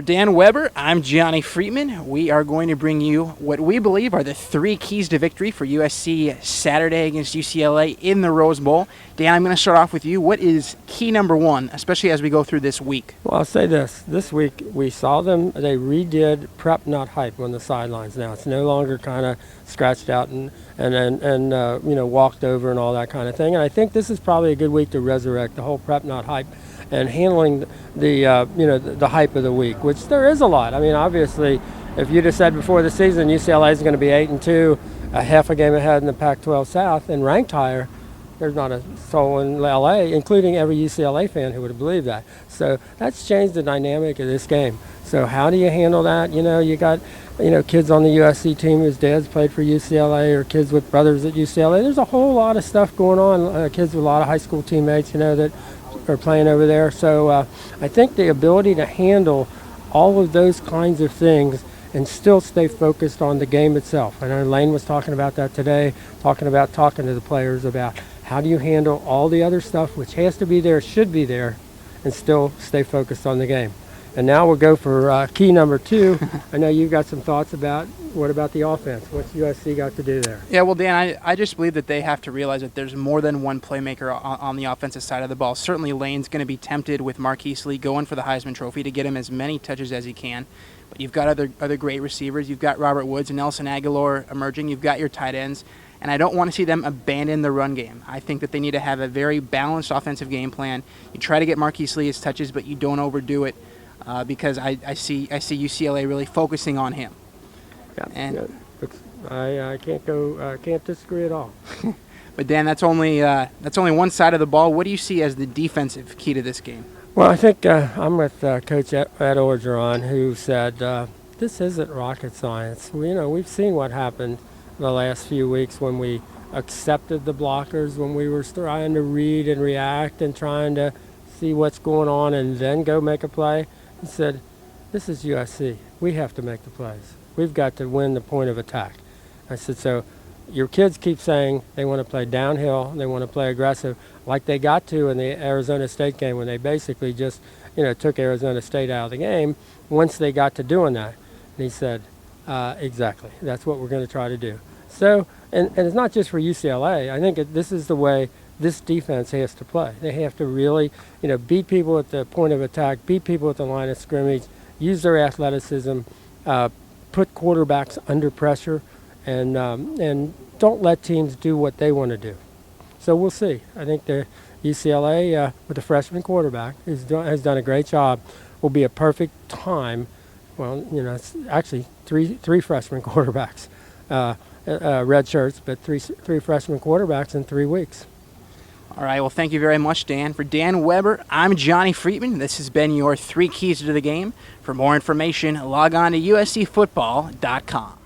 For Dan Weber, I'm Johnie Freatman. We are going to bring you what we believe are the 3 keys to victory for USC Saturday against UCLA in the Rose Bowl. Dan, I'm going to start off with you. What is key number 1, especially as we go through this week? Well, I'll say this. This week we saw them, they redid prep, not hype on the sidelines now. It's no longer kind of scratched out and walked over and all that kind of thing. And I think this is probably a good week to resurrect the whole prep, not hype, and handling the hype of the week, which there is a lot. I mean, obviously, if you'd have said before the season UCLA is going to be 8-2, a half a game ahead in the Pac-12 South, and ranked higher, there's not a soul in LA, including every UCLA fan who would have believed that. So that's changed the dynamic of this game. So how do you handle that? You got kids on the USC team whose dads played for UCLA, or kids with brothers at UCLA. There's a whole lot of stuff going on. Kids with a lot of high school teammates, that are playing over there. So I think the ability to handle all of those kinds of things and still stay focused on the game itself. I know Lane was talking about that today, talking to the players about how do you handle all the other stuff which has to be there, should be there, and still stay focused on the game. And now we'll go for key number 2. I know you've got some thoughts about what about the offense? What's USC got to do there? Yeah, well, Dan, I just believe that they have to realize that there's more than one playmaker on the offensive side of the ball. Certainly Lane's going to be tempted with Marquise Lee going for the Heisman Trophy to get him as many touches as he can. But you've got other great receivers. You've got Robert Woods and Nelson Aguilar emerging. You've got your tight ends. And I don't want to see them abandon the run game. I think that they need to have a very balanced offensive game plan. You try to get Marquise Lee his touches, but you don't overdo it. Because I see UCLA really focusing on him. Yeah, I can't disagree at all. But Dan, that's only one side of the ball. What do you see as the defensive key to this game? Well, I think I'm with Coach Ed Orgeron, who said this isn't rocket science. We've seen what happened the last few weeks when we accepted the blockers, when we were trying to read and react and trying to see what's going on and then go make a play. He said, this is USC. We have to make the plays. We've got to win the point of attack. I said, so your kids keep saying they want to play downhill, they want to play aggressive, like they got to in the Arizona State game when they basically just, took Arizona State out of the game once they got to doing that. And he said, exactly. That's what we're going to try to do. So, and it's not just for UCLA. I think this is the way this defense has to play. They have to really, beat people at the point of attack, beat people at the line of scrimmage, use their athleticism, put quarterbacks under pressure, and don't let teams do what they want to do. So we'll see. I think the UCLA with the freshman quarterback has done a great job. Will be a perfect time. Well, it's actually three freshman quarterbacks, red shirts, but three freshman quarterbacks in 3 weeks. All right, well, thank you very much, Dan. For Dan Weber, I'm Johnie Freatman. This has been your 3 keys to the game. For more information, log on to uscfootball.com.